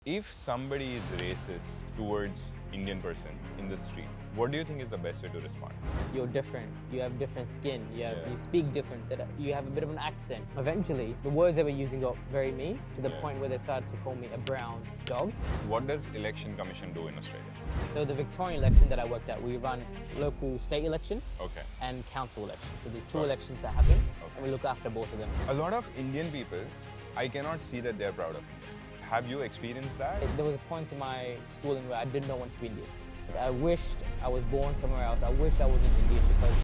If somebody is racist towards Indian person in the street, what do you think is the best way to respond? You're different, you have different skin, Yeah. you speak different, that you have a bit of an accent. Eventually, the words they were using got very mean to the Yeah. point where they started to call me a brown dog. What does election commission do in Australia? So the Victorian election that I worked at, we run local state election Okay. and council election. So there's two Got it. elections that happen, Okay. and we look after both of them. A lot of Indian people, I cannot see that they're proud of India. Have you experienced that? There was a point in my schooling where I did not want to be Indian. I wished I was born somewhere else. I wish I wasn't Indian because...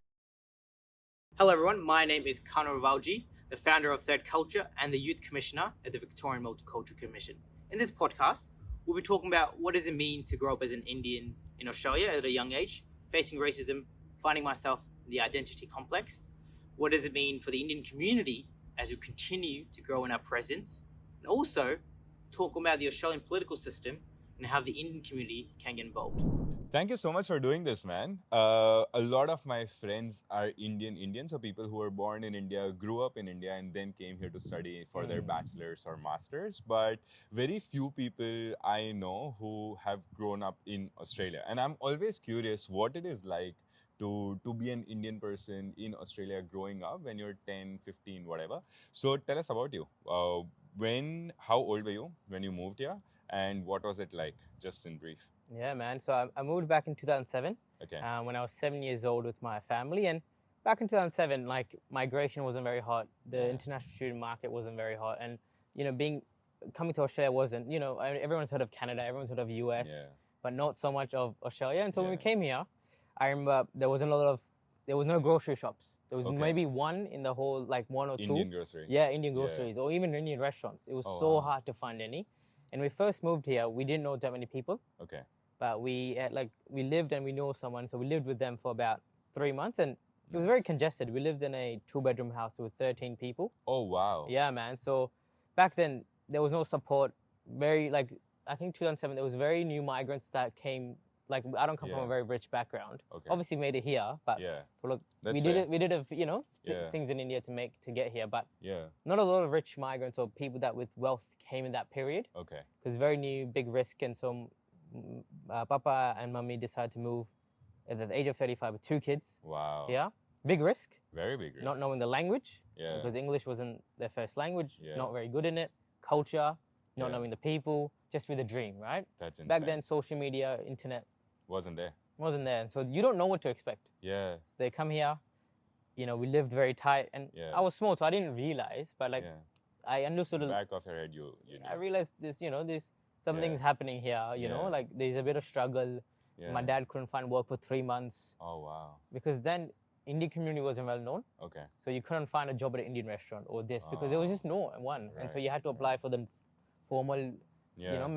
Hello everyone, my name is Kano, Ravalji, the founder of Third Culture and the Youth Commissioner at the Victorian Multicultural Commission. In this podcast, we'll be talking about what does it mean to grow up as an Indian in Australia at a young age, facing racism, finding myself in the identity complex. What does it mean for the Indian community as we continue to grow in our presence? And also, talk about the Australian political system and how the Indian community can get involved. Thank you so much for doing this, man. A lot of my friends are Indians, so people who were born in India, grew up in India, and then came here to study for their bachelor's or master's. But very few people I know who have grown up in Australia. And I'm always curious what it is like to be an Indian person in Australia growing up when you're 10, 15, whatever. So tell us about you. How old were you when you moved here? And what was it like, just in brief? Yeah, man. So I moved back in 2007 Okay. when I was 7 years old with my family. And back in 2007, like migration wasn't very hot. The international student market wasn't very hot. And, coming to Australia wasn't, everyone's heard of Canada, everyone's heard of US, but not so much of Australia. And so when we came here, I remember there was no grocery shops. There was maybe one in the whole, like one or two. Indian grocery. Yeah, Indian groceries or even Indian restaurants. It was so hard to find any. And we first moved here, we didn't know that many people. Okay. But we lived and we know someone, so we lived with them for about 3 months, and it was very congested. We lived in a 2-bedroom house with 13 people. Oh, wow. Yeah, man. So back then there was no support. I think 2007 there was very new migrants that came. Like I don't come from a very rich background. Okay. Obviously made it here, but look, That's we fair. did things in India to get here, but Yeah. not a lot of rich migrants or people that with wealth came in that period. Okay. Because very new, big risk, and so Papa and Mummy decided to move at the age of 35 with 2 kids. Wow. Yeah, big risk. Very big risk. Not knowing the language. Yeah. Because English wasn't their first language. Yeah. Not very good in it. Culture, not Yeah. knowing the people, just with a dream, right? That's insane. Back then, social media, internet Wasn't there. wasn't there, and so you don't know what to expect. Yeah. So they come here. We lived very tight, and I was small, so I didn't realize. But I understood. Back of your head, you know. I realized this. Something's happening here. Like there's a bit of struggle. Yeah. My dad couldn't find work for 3 months Oh, wow. because then Indian community wasn't well known. Okay. So you couldn't find a job at an Indian restaurant or this because there was just no one. And so Right, you had to apply for the formal,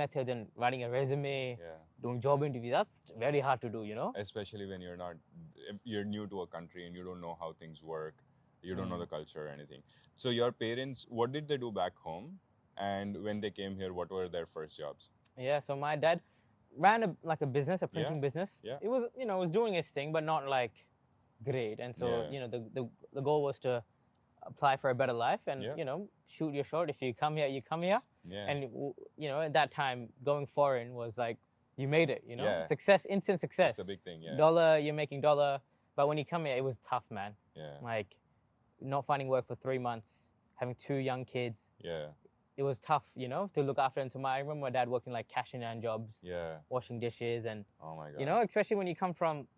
methods and writing a resume, doing job interview. That's very hard to do, Especially when if you're new to a country and you don't know how things work, you don't know the culture or anything. So your parents, what did they do back home? And when they came here, what were their first jobs? Yeah, so my dad ran a business, a printing business. Yeah. It was, it was doing his thing, but not like great. And so, the goal was to apply for a better life and, shoot your shot. If you come here, you come here. Yeah. And, at that time, going foreign was like, you made it, Yeah. Success, instant success. It's a big thing, yeah. Dollar, you're making dollar. But when you come here, it was tough, man. Yeah. Like, not finding work for 3 months, having 2 young kids. Yeah. It was tough, to look after them. I remember my dad working like cash in hand jobs, Yeah. washing dishes, and Oh my God. especially when you come from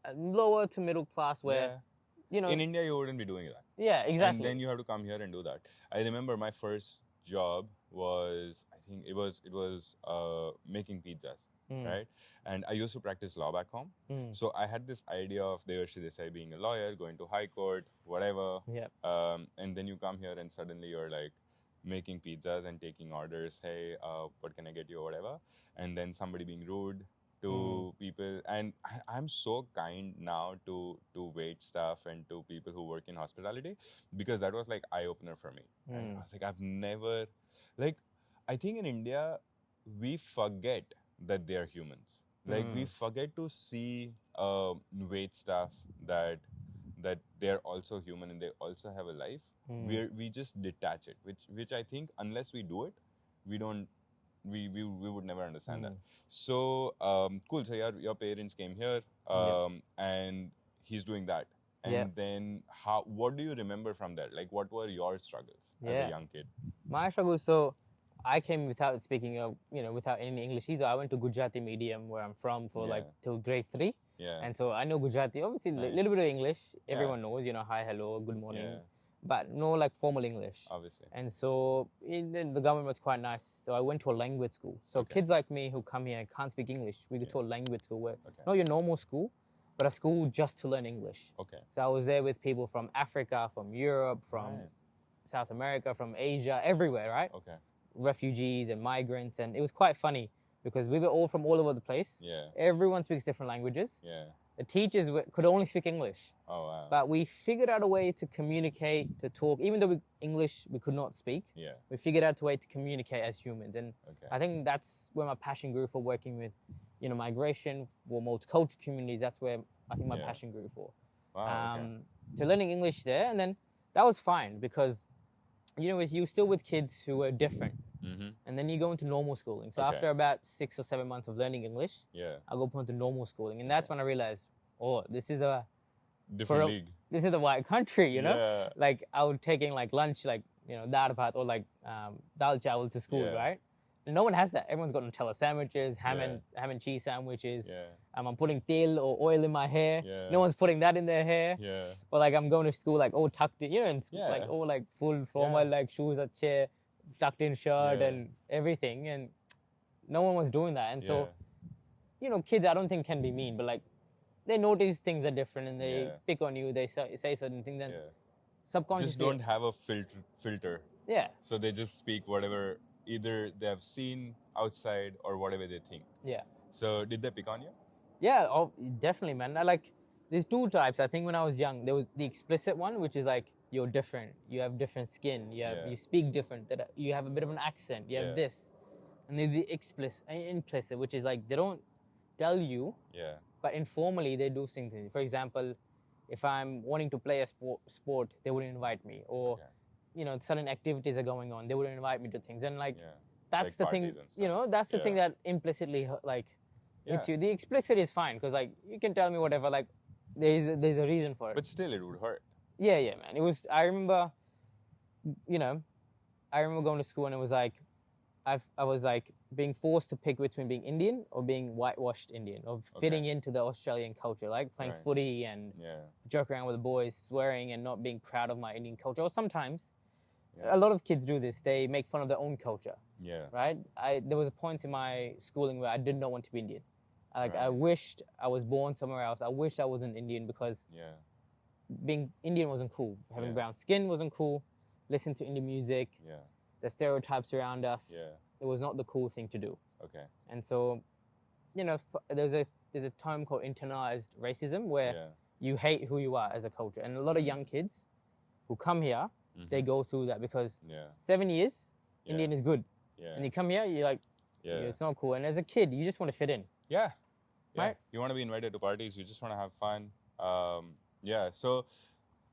a lower to middle class, where In India, you wouldn't be doing that. yeah, exactly. And then you have to come here and do that. I remember my first job was, I think it was making pizzas, right? And I used to practice law back home. So I had this idea of Devarshi being a lawyer, going to high court, whatever. Yeah. And then you come here and suddenly you're like making pizzas and taking orders. Hey, what can I get you or whatever? And then somebody being rude to people. And I'm so kind now to wait staff and to people who work in hospitality, because that was like eye-opener for me. And I was like, I've never, I think in India, we forget that they are humans. We forget to see wait staff that they're also human and they also have a life. We just detach it, which I think unless we do it, we don't we would never understand that. Mm. So cool. So your parents came here, and he's doing that. And Yeah. then what do you remember from that? Like, what were your struggles as Yeah. a young kid? My struggle, so I came without speaking, without any English either. I went to Gujarati medium where I'm from for Yeah. like till grade 3. Yeah. And so I know Gujarati, obviously a Nice. little bit of English. Yeah. Everyone knows, hi, hello, good morning. Yeah. But no like formal English. Obviously. And so the government was quite nice. So I went to a language school. So Okay. kids like me who come here and can't speak English, we go to a language school where Okay. not your normal school, but a school just to learn English. Okay. So I was there with people from Africa, from Europe, from Right. South America, from Asia, everywhere, right? Okay. Refugees and migrants. And it was quite funny because we were all from all over the place. Yeah. Everyone speaks different languages. Yeah. The teachers could only speak English. Oh wow. But we figured out a way to communicate, to talk, even though English we could not speak. Yeah. We figured out a way to communicate as humans. And Okay. I think that's where my passion grew for working with, migration, for multicultural communities. That's where I think my Yeah. passion grew for. Wow. Okay. So learning English there, and then that was fine because, you're still with kids who were different. Mm-hmm. And then you go into normal schooling. So Okay. after about 6 or 7 months of learning English, Yeah. I go into normal schooling. And that's when I realized, this is Different league. this is the white country, Yeah. Like I would taking like lunch, like, dal bhat or like dal chawal to school, Yeah. right? And no one has that. Everyone's got Nutella sandwiches, ham Yeah. and cheese sandwiches. Yeah. I'm putting tel or oil in my hair. Yeah. No one's putting that in their hair. Yeah. Or like I'm going to school like all tucked in, in school, Yeah. like all like full formal, like shoes, a chair, tucked in shirt Yeah. and everything. And no one was doing that. And so, Yeah. Kids I don't think can be mean, but like they notice things are different and they Yeah. pick on you. They say certain things and Yeah. subconsciously. Just don't have a filter. Yeah. So they just speak whatever either they have seen outside or whatever they think. Yeah. So did they pick on you? Yeah, definitely, man. There's two types. I think when I was young, there was the explicit one, which is like you're different. You have different skin. You speak different. That you have a bit of an accent. You have this, and there's the implicit, which is like they don't tell you, Yeah. but informally they do things. For example, if I'm wanting to play a sport, they wouldn't invite me, or Okay. certain activities are going on, they wouldn't invite me to things, and like Yeah. that's Like the thing. parties and stuff. That's the thing Yeah. that implicitly like hits Yeah. you. The explicit is fine because like you can tell me whatever. Like there's a reason for it. But still, it would hurt. Yeah, man. It was. I remember, I remember going to school and it was like, I was like being forced to pick between being Indian or being whitewashed Indian or fitting into the Australian culture, like playing Right. footy and Yeah. joking around with the boys, swearing and not being proud of my Indian culture. Or sometimes, Yeah. a lot of kids do this. They make fun of their own culture, Yeah. right? There was a point in my schooling where I did not want to be Indian. I Right. wished I was born somewhere else. I wish I wasn't Indian because Yeah. being Indian wasn't cool. Having Yeah. brown skin wasn't cool. Listening to Indian music, Yeah. the stereotypes around us, Yeah. it was not the cool thing to do. Okay. And so, there's a term called internalized racism where Yeah. you hate who you are as a culture. And a lot of young kids who come here, they Mhm. go through that because Yeah. 7 years, Yeah. Indian is good. Yeah. And you come here, you're like, Yeah. it's not cool. And as a kid, you just want to fit in. Yeah. Yeah. Right? You want to be invited to parties. You just want to have fun. Yeah. So,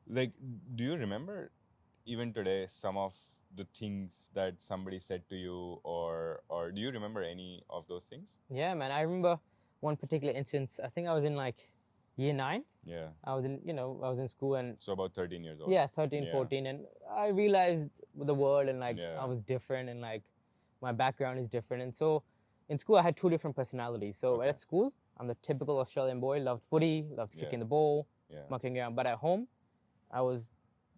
like, do you remember even today some of the things that somebody said to you, or do you remember any of those things? Yeah, man. I remember one particular instance. I think I was in like year 9. Yeah. I was in school and So about 13 years old. yeah, 13, Yeah. 14. And I realized the world and like Yeah. I was different and like my background is different. And so in school, I had 2 different personalities. So Okay. at school, I'm the typical Australian boy, loved footy, loved Yeah. kicking the ball, Yeah. mucking around. But at home,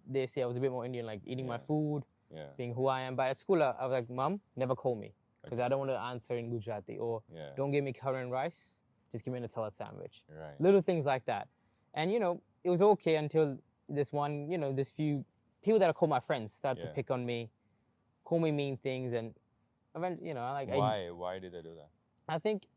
they say I was a bit more Indian, like eating my Yeah. food, Yeah. being who I am. But at school, I was like, Mom, never call me because Okay. I don't want to answer in Gujarati, or Yeah. don't give me curry and rice, just give me a Nutella sandwich. Right. Little things like that. And, it was okay until this one, this few people that I call my friends started to Yeah. pick on me, call me mean things. And eventually, Why did they do that? I think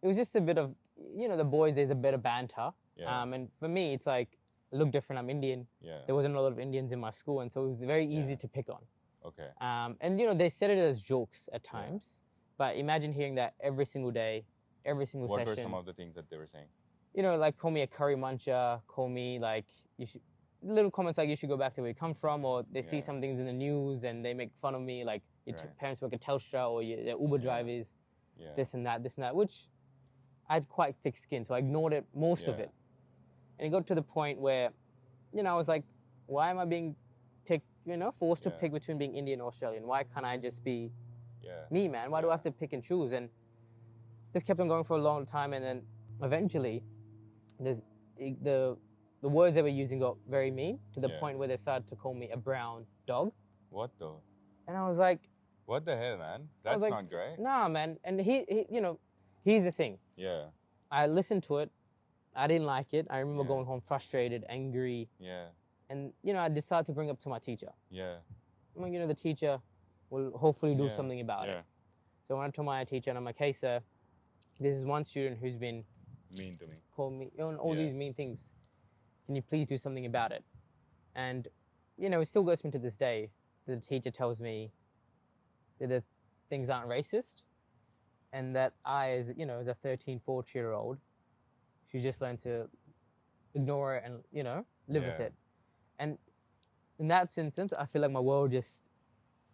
it was just a bit of, the boys, there's a bit of banter. Yeah. And for me, it's like, I look different, I'm Indian. Yeah. There wasn't a lot of Indians in my school. And so it was very easy Yeah. to pick on. Okay. And, they said it as jokes at times. But imagine hearing that every single day, every single What session. were some of the things that they were saying? Like call me a curry muncher, call me like little comments like you should go back to where you come from, or they see Yeah. some things in the news and they make fun of me like, your Right. parents work at Telstra, or your Uber Yeah. drivers, Yeah. this and that, which I had quite thick skin, so I ignored it, most of Yeah. it. And it got to the point where, I was like, why am I being picked, forced to Yeah. pick between being Indian or Australian? Why can't I just be Yeah. me, man? Why do I Yeah. have to pick and choose? And this kept on going for a long time, and then eventually, the words they were using got very mean, to the Yeah. point where they started to call me a brown dog. What the? And I was like, What the hell, man? I was That's like, not great. nah, man. And he here's the thing. Yeah. I listened to it. I didn't like it. I remember Yeah. going home frustrated, angry, Yeah. and I decided to bring it up to my teacher. Yeah. I'm like, the teacher will hopefully do Yeah. something about Yeah. it. So I went to my teacher and I'm like, hey, sir, this is one student who's been Mean to me. calling me on all Yeah. these mean things. Can you please do something about it? And, it still goes me to this day. The teacher tells me that the things aren't racist, and that I, as a 13, 14-year-old, should just learn to ignore it and, live with Yeah. it. And in that instance, I feel like my world just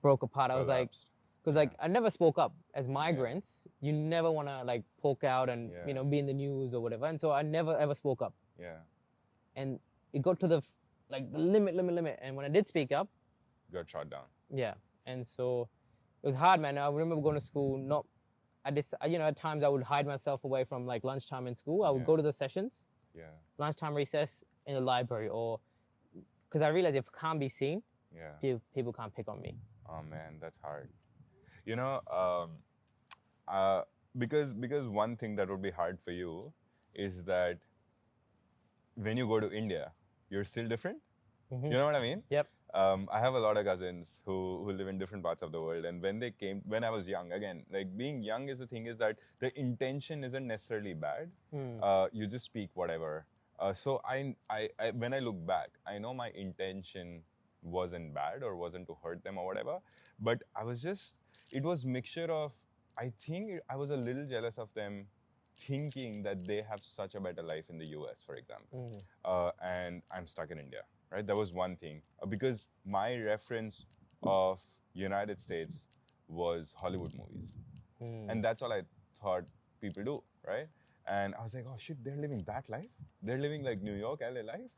broke apart. I was like, Collapsed. because Yeah. I never spoke up. As migrants, you never want to like poke out and Yeah. be in the news or whatever. And so I never ever spoke up. Yeah. And it got to the limit. And when I did speak up, Got shot down. yeah. And so it was hard, man. I remember going to school. At times I would hide myself away from like lunchtime in school. I would Yeah. go to the sessions, Yeah. lunchtime recess in the library, or because I realized if I can't be seen, Yeah. people can't pick on me. Oh man, that's hard. Because one thing that would be hard for you is that when you go to India, you're still different. Mhm. You know what I mean? Yep. I have a lot of cousins who live in different parts of the world, and when I was young, again, like being young is the thing is that the intention isn't necessarily bad. You just speak whatever. So I when I look back, I know my intention wasn't bad or wasn't to hurt them or whatever, but it was mixture of, I think I was a little jealous of them, thinking that they have such a better life in the US, for example, and I'm stuck in India. Right, that was one thing, because my reference of United States was Hollywood movies, and that's all I thought people do, right? And I was like, oh shit, they're living that life. They're living like New York, LA life,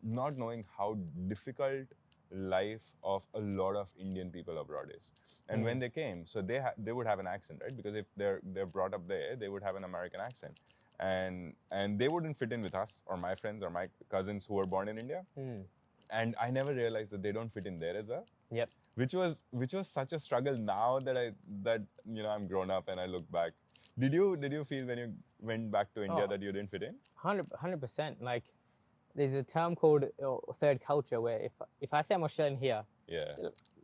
not knowing how difficult life of a lot of Indian people abroad is. And when they came, so they would have an accent, right? Because if they're brought up there, they would have an American accent. And they wouldn't fit in with us or my friends or my cousins who were born in India. And I never realized that they don't fit in there as well. Yep. Which was such a struggle now that I'm grown up and I look back. Did you feel when you went back to India that you didn't fit in? 100%. Like, there's a term called third culture, where if I say I'm Australian here,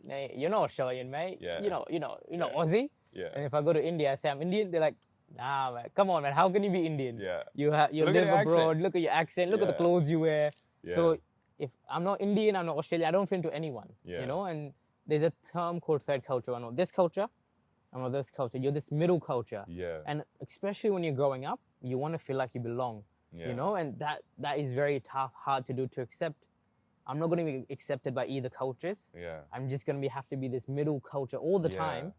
mate, you're not Australian, mate. Yeah. You're not Aussie. Yeah. And if I go to India, I say I'm Indian, they're like, nah, man, come on, man, how can you be Indian? Yeah. You Look at live your abroad. accent. Look at your accent. Look at the Yeah. clothes you wear. Yeah. So if I'm not Indian, I'm not Australian, I don't fit into anyone. Yeah. And there's a term called third culture. I'm not this culture. I'm not this culture. You're this middle culture. Yeah. And especially when you're growing up, you want to feel like you belong. Yeah. And that is very tough, hard to do, to accept. I'm not going to be accepted by either cultures. Yeah. I'm just going to have to be this middle culture all the Yeah. time,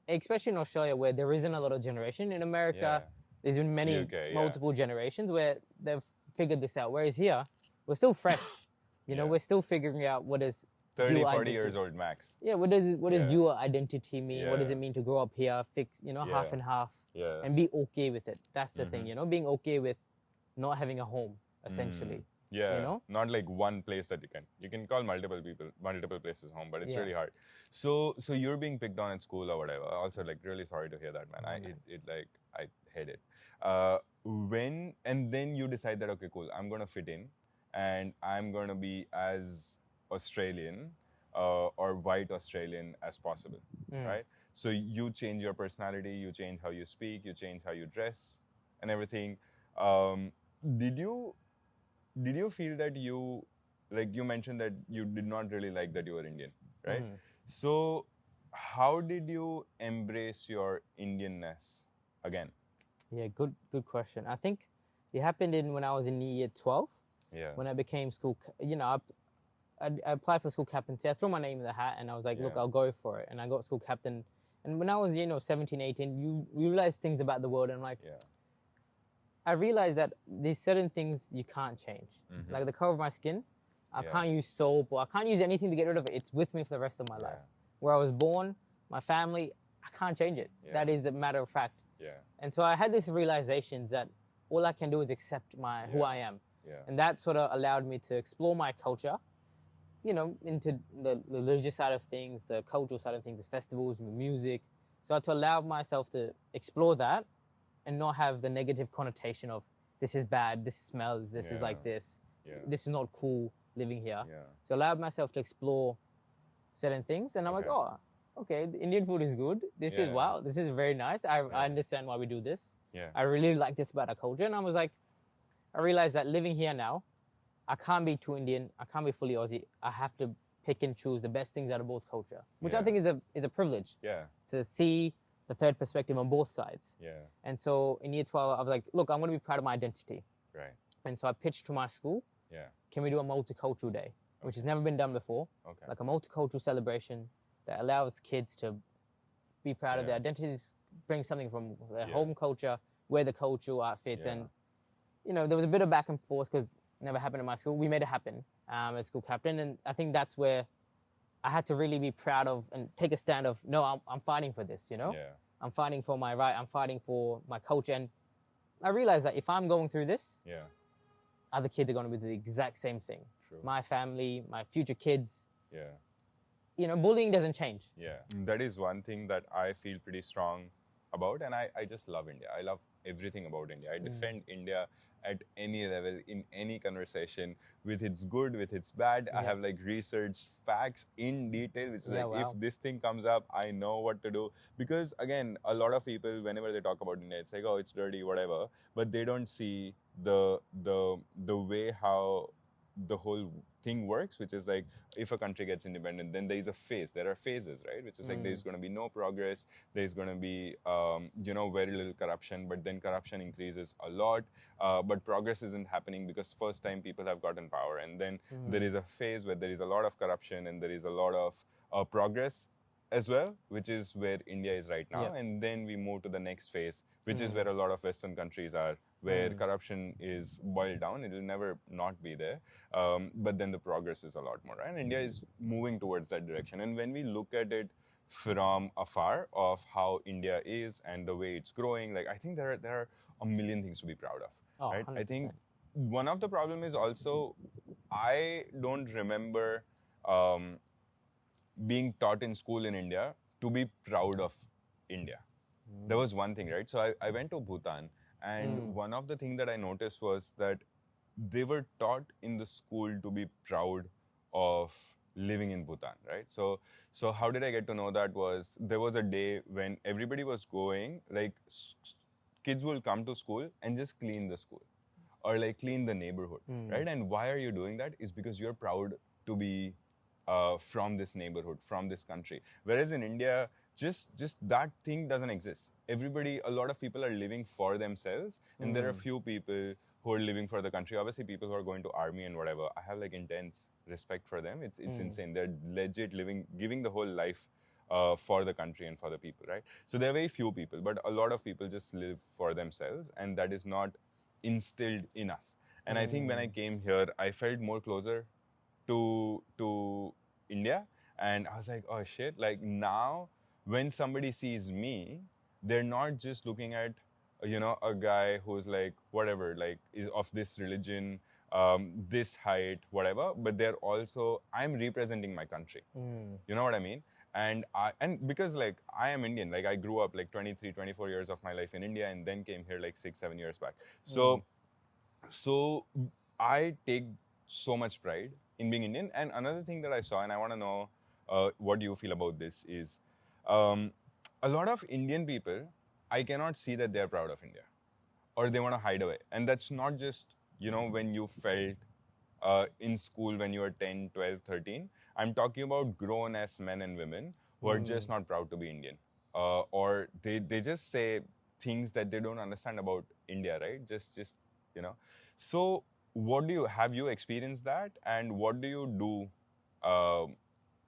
especially in Australia, where there isn't a lot of generation. In America, there's been many, UK, multiple generations where they've figured this out. Whereas here, we're still fresh. We're still figuring out what is 30, dual 40 identity. years old max. Yeah, what does Yeah. dual identity mean? What does Yeah. it mean to grow up here, fix, half Yeah. and half, Yeah. and be okay with it? That's the thing, being okay with not having a home, essentially. Yeah. Not like one place that you can call multiple places home, but it's Yeah. really hard. So you're being picked on at school or whatever. Also, like, really sorry to hear that, man. I hate it. And then you decide that, okay, cool, I'm gonna fit in, and I'm gonna be as Australian or white Australian as possible, right? So you change your personality, you change how you speak, you change how you dress, and everything. Did you feel that you mentioned that you did not really like that you were Indian, right? So how did you embrace your Indianness again? Yeah, good question. I think it happened when I was in year 12. Yeah. When I became school, I applied for school captaincy. I threw my name in the hat and I was like, look, Yeah. I'll go for it. And I got school captain. And when I was, 17, 18, you realize things about the world. And I'm like, Yeah. I realized that there's certain things you can't change. Mhm. Like the color of my skin, I Yeah. can't use soap or I can't use anything to get rid of it. It's with me for the rest of my life. Where I was born, my family, I can't change it. Yeah. That is a matter of fact. Yeah. And so I had this realizations that all I can do is accept who Yeah. I am. Yeah. And that sort of allowed me to explore my culture, into the religious side of things, the cultural side of things, the festivals, the music. So I had to allow myself to explore that and not have the negative connotation of this is bad, this smells, this is like this, Yeah. this is not cool living here. Yeah. So I allowed myself to explore certain things and I'm like, Okay. oh, okay, the Indian food is good. This is, Yeah. wow, this is very nice. I understand why we do this. Yeah. I really like this about our culture. And I was like, I realized that living here now, I can't be too Indian. I can't be fully Aussie. I have to pick and choose the best things out of both culture, which I Yeah. think is a privilege Yeah. to see the third perspective on both sides. Yeah. And so in year 12, I was like, look, I'm going to be proud of my identity. Right. And so I pitched to my school, Yeah. can we do a multicultural day, which has never been done before, Okay. like a multicultural celebration that allows kids to be proud of their identities, bring something from their home culture, wear the cultural outfits. Yeah. And, there was a bit of back and forth because it never happened in my school. We made it happen as school captain. And I think that's where I had to really be proud of and take a stand of, no, I'm fighting for this, Yeah. I'm fighting for my right. I'm fighting for my culture. And I realized that if I'm going through this, Yeah. other kids are going to do the exact same thing. True. My family, my future kids, Yeah. Bullying doesn't change. Yeah. That is one thing that I feel pretty strong about. And I just love India. I love everything about India. I defend India at any level, in any conversation, with its good, with its bad. I have researched facts in detail, which is if this thing comes up, I know what to do. Because again, a lot of people, whenever they talk about India, it's like, oh, it's dirty, whatever. But they don't see the way how the whole thing works, which is like, if a country gets independent, then there is a phase. There are phases, right? Which is like, there's going to be no progress. There's going to be, very little corruption, but then corruption increases a lot. But progress isn't happening because first time people have gotten power. And then there is a phase where there is a lot of corruption and there is a lot of progress as well, which is where India is right now. And then we move to the next phase, which is where a lot of Western countries are, where corruption is boiled down. It will never not be there. But then the progress is a lot more. And India is moving towards that direction. And when we look at it from afar of how India is and the way it's growing, I think there are a million things to be proud of. Oh, right? 100%. I think one of the problem is also, I don't remember being taught in school in India to be proud of India. There was one thing, right? So I went to Bhutan, and one of the things that I noticed was that they were taught in the school to be proud of living in Bhutan, right? So how did I get to know that was, there was a day when everybody was going, kids will come to school and just clean the school or clean the neighborhood, right? And why are you doing that? Is because you're proud to be from this neighborhood, from this country. Whereas in India, just that thing doesn't exist. A lot of people are living for themselves, and there are few people who are living for the country. Obviously, people who are going to army and whatever, I have intense respect for them. It's insane. They're legit giving the whole life for the country and for the people, right? So there are very few people, but a lot of people just live for themselves, and that is not instilled in us. And I think when I came here, I felt more closer to India, and I was like, oh shit, now when somebody sees me, they're not just looking at a guy who's whatever, is of this religion, this height, whatever, but they're also, I'm representing my country. You know what I mean? And because I am Indian, I grew up 23, 24 years of my life in India, and then came here 6-7 years back. So I take so much pride in being Indian. And another thing that I saw, and I want to know what you feel about this, is a lot of Indian people, I cannot see that they're proud of India, or they want to hide away. And that's not just, when you felt in school when you were 10, 12, 13. I'm talking about grown-ass men and women who are just not proud to be Indian. Or they just say things that they don't understand about India, right? Just. So have you experienced that? And what do you do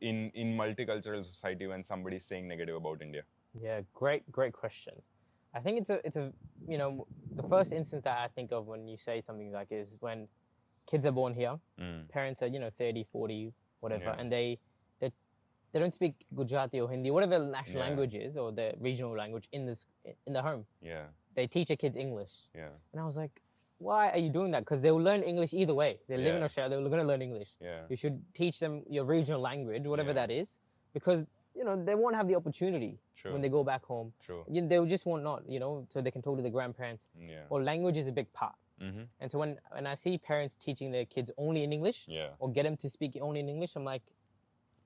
in multicultural society when somebody's saying negative about India? Yeah, great question. I think it's a the first instance that I think of when you say something like is when kids are born here, parents are 30, 40, whatever, and they don't speak Gujarati or Hindi, whatever the national language is or the regional language in the home. Yeah. They teach their kids English. Yeah. And I was like, why are you doing that? Because they will learn English either way. They live in Australia, they're going to learn English. Yeah. You should teach them your regional language, whatever that is, because they won't have the opportunity when they go back home. True. They just won't not, so they can talk to the grandparents. Yeah. Or language is a big part. And so when I see parents teaching their kids only in English, or get them to speak only in English, I'm like,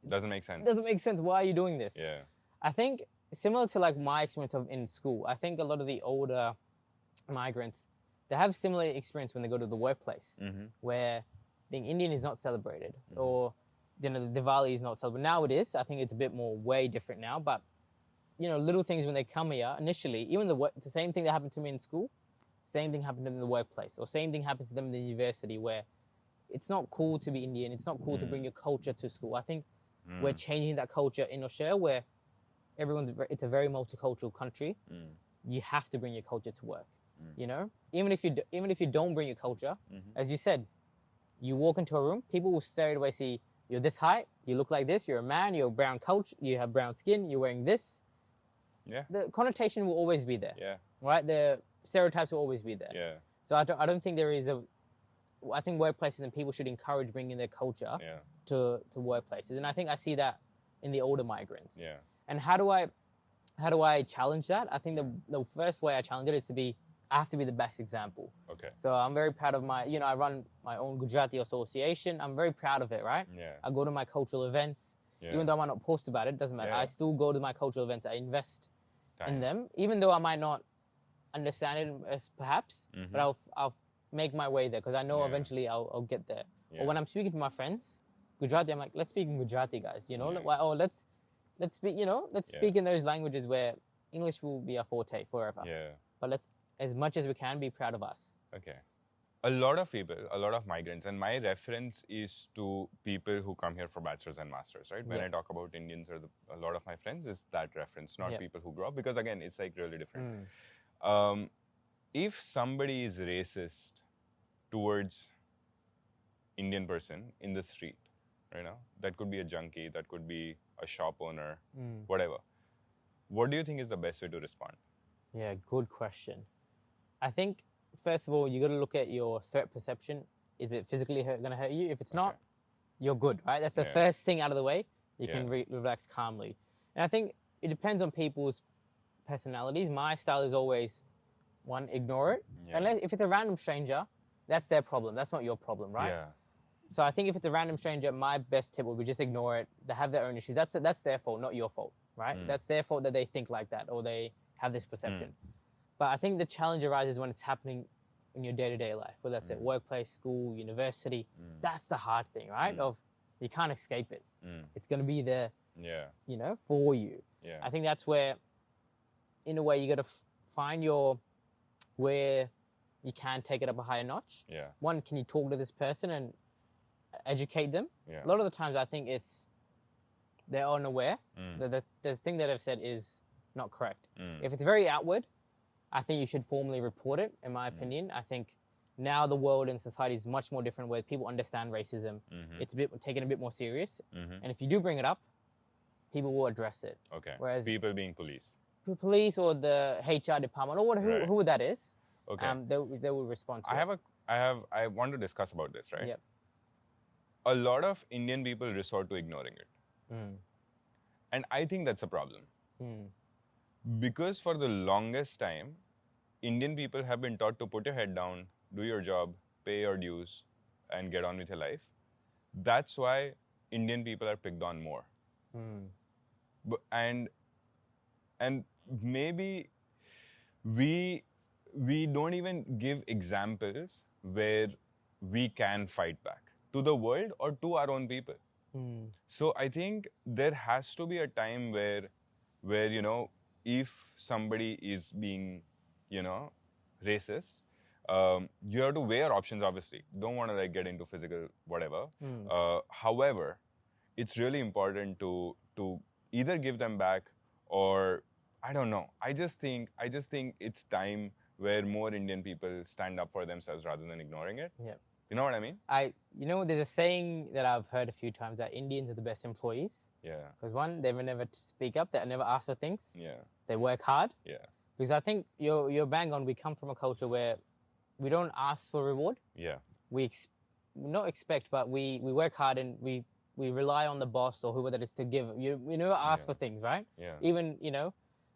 doesn't make sense. Doesn't make sense. Why are you doing this? Yeah. I think similar to like my experience in school, I think a lot of the older migrants, they have similar experience when they go to the workplace, where being Indian is not celebrated, or the Diwali is not celebrated. Now it is. I think it's a bit more way different now, but little things when they come here initially, even it's the same thing that happened to me in school, same thing happened to them in the workplace, or same thing happens to them in the university, where it's not cool to be Indian. It's not cool to bring your culture to school. I think we're changing that culture in Australia, where it's a very multicultural country. You have to bring your culture to work. Even if you don't bring your culture, as you said, you walk into a room, people will straight away see you're this height, you look like this, you're a man, you're brown culture, you have brown skin, you're wearing this. Yeah. The connotation will always be there. Yeah. Right. The stereotypes will always be there. Yeah. So I don't think there is I think workplaces and people should encourage bringing their culture to workplaces, and I think I see that in the older migrants. Yeah. And how do I challenge that? I think the first way I challenge it is I have to be the best example. Okay. So I'm very proud of I run my own Gujarati association. I'm very proud of it, right? Yeah. I go to my cultural events. Yeah. Even though I might not post about it, doesn't matter. I still go to my cultural events. I invest in them, even though I might not understand it as perhaps, but I'll make my way there because I know eventually I'll get there. Or when I'm speaking to my friends, Gujarati, I'm like, let's speak in Gujarati, guys. Let's speak. Let's speak in those languages where English will be our forte forever. Yeah. But let's, as much as we can, be proud of us. Okay. A lot of migrants, and my reference is to people who come here for bachelor's and masters, right? When I talk about Indians or a lot of my friends, is that reference, not people who grow up, because again, it's like really different. If somebody is racist towards Indian person in the street, that could be a junkie, that could be a shop owner, whatever. What do you think is the best way to respond? Yeah, good question. I think, first of all, you got to look at your threat perception. Is it physically going to hurt you? If it's not, you're good, right? That's the first thing out of the way. You can relax calmly. And I think it depends on people's personalities. My style is always, one, ignore it. Unless if it's a random stranger, that's their problem. That's not your problem, right? Yeah. So I think if it's a random stranger, my best tip would be just ignore it. They have their own issues. That's their fault, not your fault, right? That's their fault that they think like that or they have this perception. But I think the challenge arises when it's happening in your day-to-day life, whether that's at workplace, school, university. That's the hard thing, right? Of you can't escape it. It's going to be there, for you. Yeah. I think that's where, in a way, you got to find where you can take it up a higher notch. Yeah. One, can you talk to this person and educate them? Yeah. A lot of the times I think they're unaware. The thing that I've said is not correct. If it's very outward, I think you should formally report it, in my opinion. I think now the world and society is much more different where people understand racism. It's taken a bit more serious. And if you do bring it up, people will address it. Okay. Whereas people being police. Police or the HR department or who that is, okay. They will respond to it. I want to discuss about this, right? Yep. A lot of Indian people resort to ignoring it. And I think that's a problem. Because for the longest time, Indian people have been taught to put your head down, do your job, pay your dues, and get on with your life. That's why Indian people are picked on more. And maybe we don't even give examples where we can fight back to the world or to our own people. So I think there has to be a time where if somebody is being, racist, you have to weigh your options, obviously. Don't want to get into physical whatever. However, it's really important to either give them back, or I don't know. I just think it's time where more Indian people stand up for themselves rather than ignoring it. Yeah. You know what I mean? There's a saying that I've heard a few times that Indians are the best employees. Yeah. Because one, they will never speak up. They never ask for things. Yeah. They work hard. Yeah. Because I think you're bang on. We come from a culture where we don't ask for reward. Yeah. We not expect, but we work hard, and we rely on the boss or whoever that is to give. We never ask for things, right? Yeah. Even,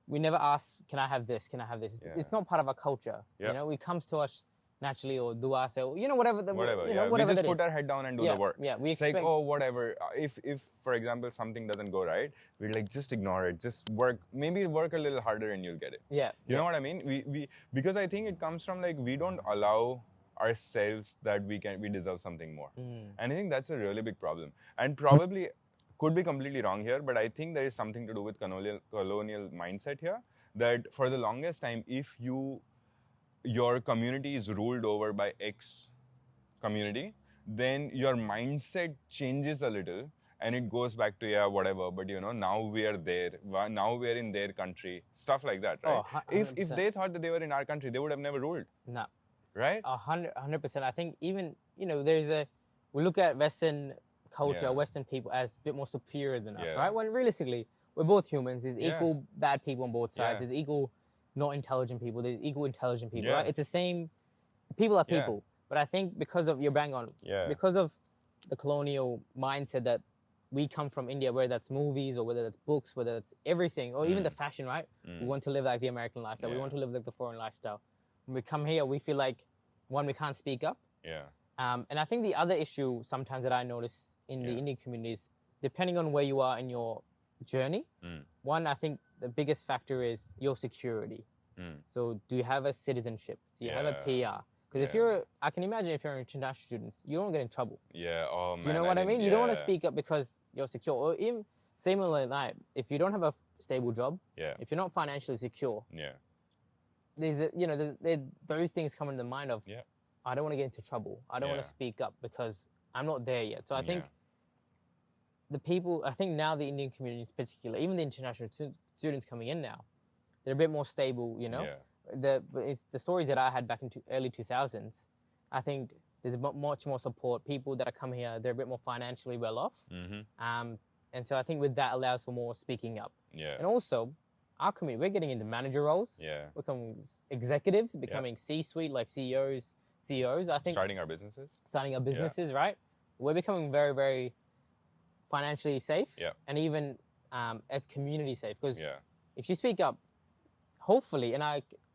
we never ask, can I have this? Can I have this? Yeah. It's not part of our culture. Yep. It comes to us naturally, or dua say, whatever. Whatever. Whatever we just that put is. our head down and do the work. Yeah. We It's expect. like, oh, whatever. If for example something doesn't go right, we're like, just ignore it. Just work. Maybe work a little harder and you'll get it. Yeah. You know what I mean? We because I think it comes from like, we don't allow ourselves that we deserve something more. And I think that's a really big problem. And probably could be completely wrong here, but I think there is something to do with colonial mindset here, that for the longest time, if your community is ruled over by X community, then your mindset changes a little and it goes back to, whatever, but now we are there, now we are in their country, stuff like that, right? Oh, if they thought that they were in our country, they would have never ruled. No. Right? 100%. I think even, we look at Western culture, Western people as a bit more superior than us, right? When realistically, we're both humans. There's equal bad people on both sides. There's equal not intelligent people. There's equal intelligent people, right? It's the same. People are people. But I think because of, you're bang on, because of the colonial mindset that we come from India, whether that's movies or whether that's books, whether that's everything, or even the fashion, right? We want to live like the American lifestyle. We want to live like the foreign lifestyle. When we come here, we feel like, one, we can't speak up. Yeah. And I think the other issue sometimes that I notice in the Indian communities, depending on where you are in your journey, one, I think the biggest factor is your security. So do you have a citizenship? Do you have a PR? Because I can imagine if you're an international student, you don't get in trouble. Yeah, oh man. Do you know what I mean? You don't want to speak up because you're secure. Or even, similarly, like, if you don't have a stable job, if you're not financially secure, there's those things come into the mind of, I don't want to get into trouble. I don't want to speak up because I'm not there yet. So I think now the Indian community in particular, even the international students coming in now, they're a bit more stable, The stories that I had back in early 2000s, I think there's much more support. People that are coming here, they're a bit more financially well off. And so I think with that allows for more speaking up. And also, our community, we're getting into manager roles, becoming executives, becoming C-suite, like CEOs. I think starting our businesses, right? We're becoming very, very financially safe, and even as community safe. Because if you speak up, hopefully, and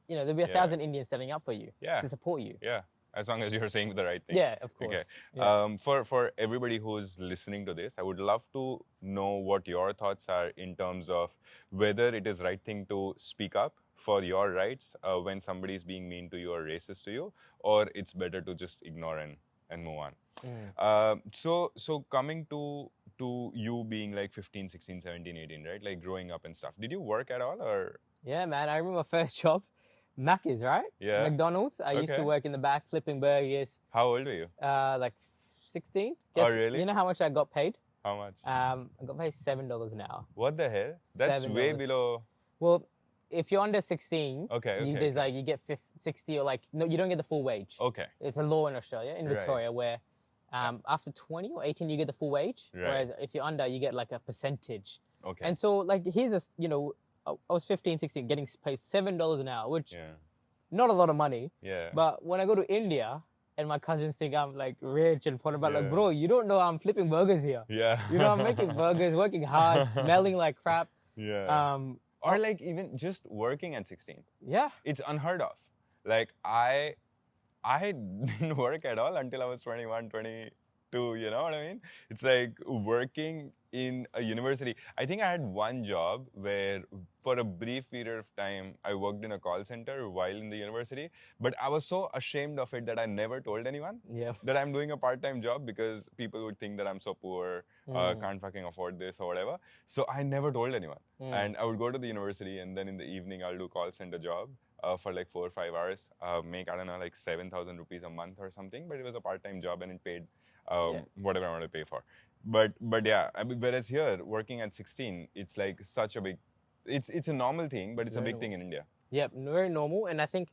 there'll be 1,000 Indians standing up for you to support you. Yeah. As long as you're saying the right thing. Yeah, of course. Okay. For everybody who's listening to this, I would love to know what your thoughts are in terms of whether it is right thing to speak up for your rights when somebody is being mean to you or racist to you, or it's better to just ignore and move on. So coming to you being like 15, 16, 17, 18, right? Like growing up and stuff. Did you work at all or? Yeah, man. I remember my first job. Macca's, right? Yeah. McDonald's. I used to work in the back flipping burgers. How old were you? Like 16. Oh, really? You know how much I got paid? How much? I got paid $7 an hour. What the hell? That's $7. way below. Well, if you're under 16, okay. You get 60 or no, you don't get the full wage. Okay. It's a law in Australia, in Victoria, where after 20 or 18 you get the full wage, whereas if you're under, you get like a percentage. Okay. And so like here's a, I was 15, 16, getting paid $7 an hour, which not a lot of money. Yeah. But when I go to India and my cousins think I'm like rich and fun about like, bro, you don't know I'm flipping burgers here. Yeah. I'm making burgers, working hard, smelling like crap. Yeah. Or like even just working at 16. Yeah. It's unheard of. Like I didn't work at all until I was 21, 22, you know what I mean? It's like working in a university. I think I had one job where for a brief period of time, I worked in a call center while in the university, but I was so ashamed of it that I never told anyone that I'm doing a part-time job because people would think that I'm so poor, can't fucking afford this or whatever. So I never told anyone. And I would go to the university and then in the evening, I'll do call center job. For like 4 or 5 hours, make, I don't know, like 7,000 rupees a month or something, but it was a part-time job and it paid whatever I wanted to pay for. But yeah, I mean, whereas here, working at 16, it's like such a big, it's a normal thing, but it's a very big thing in India. Yep, very normal. And I think,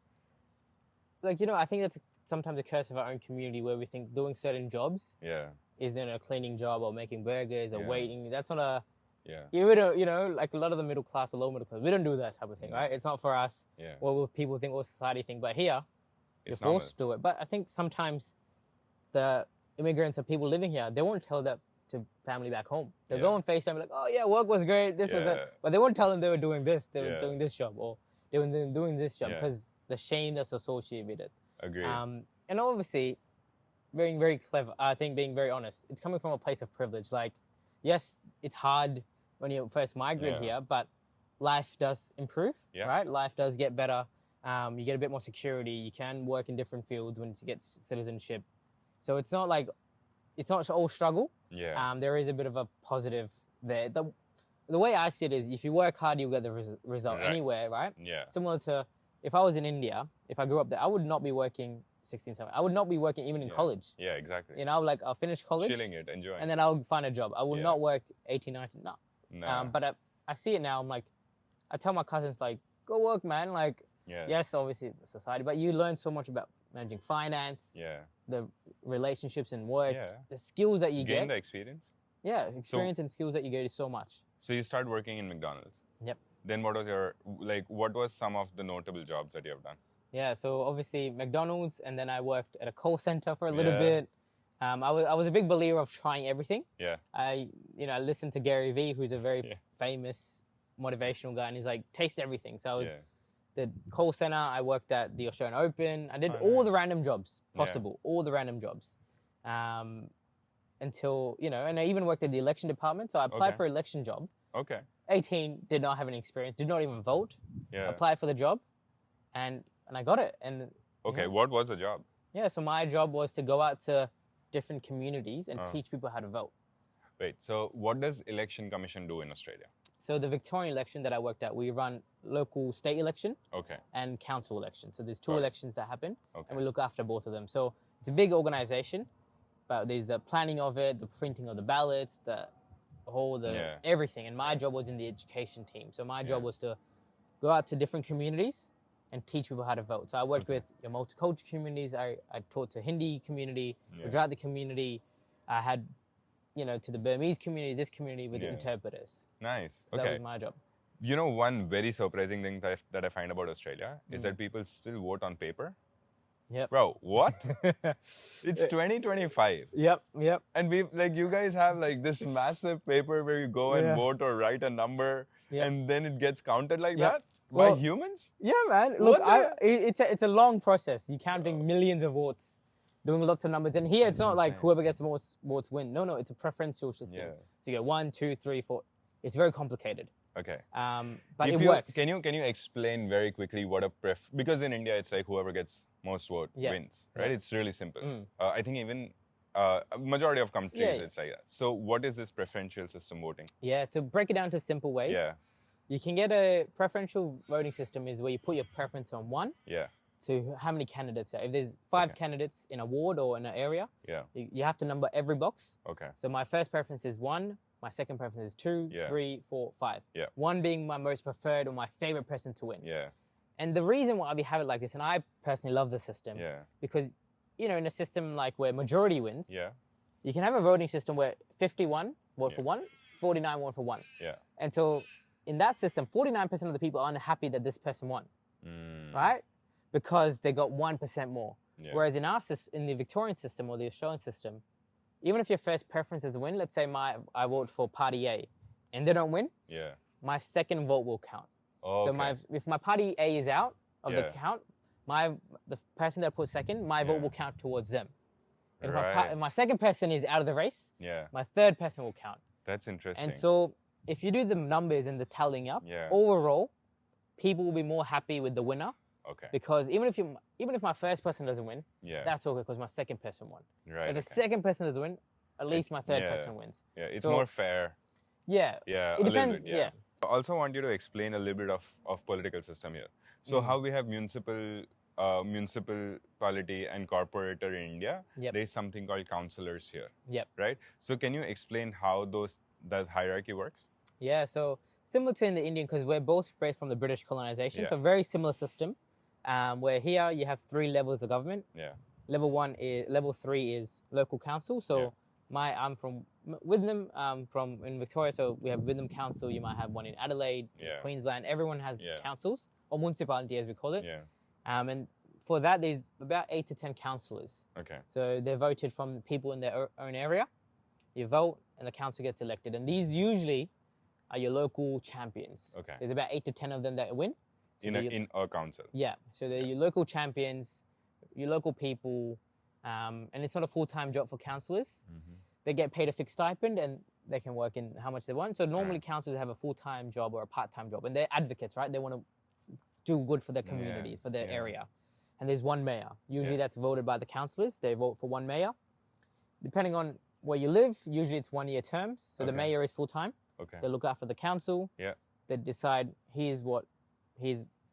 like, I think that's sometimes a curse of our own community where we think doing certain jobs Yeah, isn't a cleaning job or making burgers or Yeah. waiting. That's not a, yeah, we don't, like a lot of the middle class or low middle class, we don't do that type of thing, No. right? It's not for us. yeah. What will people think, what society think? But here, you're It's normal. forced to do it. But I think sometimes the immigrants or people living here, they won't tell that to family back home. They'll go Yeah. on FaceTime and like, oh yeah, work was great, this was Yeah. that. But they won't tell them they were doing this, they were Yeah. doing this job, or they were doing this job Yeah. because the shame that's associated with it. Agree. And obviously, being very clever, I think being very honest, it's coming from a place of privilege. Like, yes, it's hard when you first migrate Yeah. here, but life does improve, Yeah. right? Life does get better. You get a bit more security. You can work in different fields when you get citizenship. So it's not like, it's not all struggle. yeah. There is a bit of a positive there. The way I see it is, if you work hard, you'll get the result Right. anywhere, right? Yeah. Similar to, if I was in India, if I grew up there, I would not be working 16, 17. I would not be working even in Yeah. college. Yeah, exactly. Like I'll finish college Chilling it, enjoying. and then I'll find a job. I will Yeah. not work 18, 19, no. Nah. But I see it now. I'm like, I tell my cousins, like, go work, man. Like, yeah. yes, obviously society, but you learn so much about managing finance, Yeah. the relationships and work, Yeah. the skills that you Gain get. the experience. Yeah, experience and skills that you get is so much. So you start working in McDonald's. Yep. Then what was some of the notable jobs that you have done? Yeah, so obviously McDonald's, and then I worked at a call center for a little Yeah. bit. I was a big believer of trying everything. Yeah. I listened to Gary Vee, who's a very Yeah. famous motivational guy, and he's like, taste everything. So Yeah. the call center, I worked at the Australian Open. I did Oh, all nice. the random jobs Yeah. possible, all the random jobs. Until, and I even worked at the election department. So I applied Okay. for an election job. Okay. 18, did not have any experience, did not even vote. Yeah. Applied for the job, and I got it. And Okay. yeah. What was the job? Yeah, so my job was to go out to different communities and Oh. teach people how to vote. Wait. So what does election commission do in Australia? So the Victorian election that I worked at, we run local state election Okay. and council election. So there's two Got it. elections that happen, Okay. and we look after both of them. So it's a big organization, but there's the planning of it, the printing of the ballots, the whole, Yeah. everything. And my job was in the education team. So my job Yeah. was to go out to different communities and teach people how to vote. So I worked Okay. with your multicultural communities. I taught to Hindi community, Yeah. Gujarati community. I had, to the Burmese community, this community with Yeah. interpreters. Nice. So that Okay. was my job. One very surprising thing that I find about Australia is that people still vote on paper. Yep. Bro, what? It's 2025. Yep. And you guys have this massive paper where you go and Yeah. vote or write a number Yep. and then it gets counted like Yep. that? Well- By humans? Yeah, man. Look, What it's a long process. You're counting millions of votes, doing lots of numbers. And here, it's That's not like insane. whoever gets the most votes win. No, it's a preferential system. Yeah. So you get 1, 2, 3, 4. It's very complicated. Okay. But If it you- works. Can you explain very quickly what because in India it's like whoever gets most vote Yeah. wins, right? Yeah. It's really simple. Mm. I think even majority of countries Yeah. it's like that. So what is this preferential system voting? Yeah, to break it down to simple ways. Yeah. You can get a preferential voting system is where you put your preference on 1 Yeah. to how many candidates are. If there's 5 Okay. candidates in a ward or in an area, Yeah. you have to number every box. Okay. So my first preference is 1, my second preference is 2, Yeah. 3, 4, 5. Yeah. 1 being my most preferred or my favorite person to win. Yeah. And the reason why we have it like this, and I personally love the system, Yeah. because in a system like where majority wins, Yeah. you can have a voting system where 51 vote Yeah. for 1, 49 vote for 1. Yeah. And so in that system, 49% of the people aren't happy that this person won, Mm. right? Because they got 1% more. Yeah. Whereas in in the Victorian system or the Australian system, even if your first preference is a win, let's say I vote for party A and they don't win, Yeah. my second vote will count. Okay. So if my party A is out of the Yeah. count, the person that put second, my vote Yeah. will count towards them. And Right. if my second person is out of the race, Yeah. my third person will count. That's interesting. And so if you do the numbers and the tallying up, Yeah. overall, people will be more happy with the winner, Okay. because even if my first person doesn't win, Yeah. that's okay because my second person won. Right. If the okay. second person doesn't win, at least my third yeah. person wins. Yeah. It's so- more fair. Yeah. Yeah. It a little depends. bit. I also want you to explain a little bit of political system here. So Mhm. how we have municipal municipality and corporator in India, Yep. there's something called councillors here. Yep. Right? So can you explain how that hierarchy works? Yeah, so similar to in the Indian, because we're both based from the British colonization, Yeah. so very similar system, where here you have 3 levels of government. Yeah. Level 3 is local council. So I'm from Wyndham, from in Victoria. So we have Wyndham Council. You might have one in Adelaide, Queensland. Everyone has councils, or municipality as we call it. Yeah. And for that, there's about 8 to 10 councillors. Okay. So they're voted from people in their own area. You vote, and the council gets elected. And these usually are your local champions. Okay. There's about 8 to 10 of them that win. So in a council. Yeah. So they're your local champions, your local people, and it's not a full-time job for councillors. Mm-hmm. They get paid a fixed stipend, and they can work in how much they want. So normally councillors have a full-time job or a part-time job, and they're advocates, right? They want to do good for their community, for their area. And there's one mayor. Usually that's voted by the councillors. They vote for one mayor. Depending on where you live, usually it's 1-year terms. So the mayor is full-time. Okay. They look after the council. Yeah. They decide here's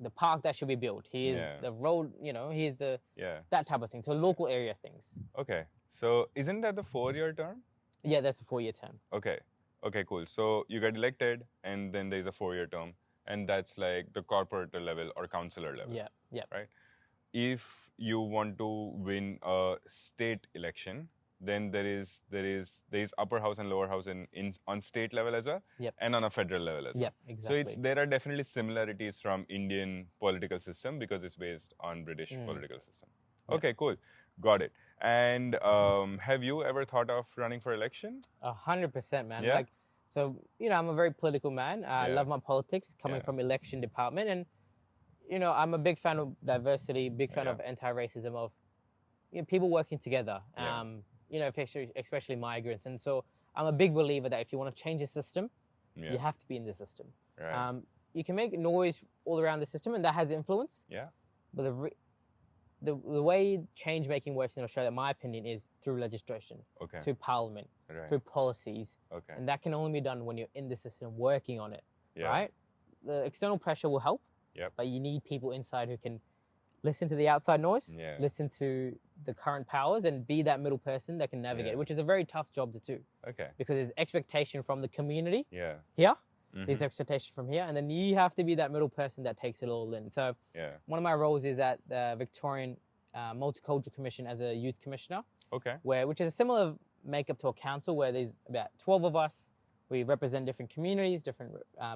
the park that should be built. Here's the road, here's that type of thing. So local area things. Okay. So isn't that the 4-year term? Yeah, that's a 4-year term. Okay. Okay, cool. So you get elected, and then there's a 4-year term, and that's like the corporator level or councillor level. Yeah. Yeah. Right. If you want to win a state election, then there is upper house and lower house on state level as well, and on a federal level as well. Exactly. So there are definitely similarities from Indian political system because it's based on British political system. Okay, cool, got it. And have you ever thought of running for election? 100%, man. Yeah? I'm a very political man. I love my politics, coming from election department, and I'm a big fan of diversity, big fan of anti-racism, of people working together. Especially migrants. And so I'm a big believer that if you want to change the system, you have to be in the system. Right. You can make noise all around the system, and that has influence. Yeah. But the way change making works in Australia, in my opinion, is through legislation, through parliament, through policies. Okay. And that can only be done when you're in the system working on it. Yeah. Right? The external pressure will help. But you need people inside who can listen to the outside noise, listen to the current powers, and be that middle person that can navigate, which is a very tough job to do. Okay. Because there's expectation from the community here, there's expectation from here, and then you have to be that middle person that takes it all in. So one of my roles is at the Victorian Multicultural Commission as a youth commissioner, which is a similar makeup to a council, where there's about 12 of us. We represent different communities, different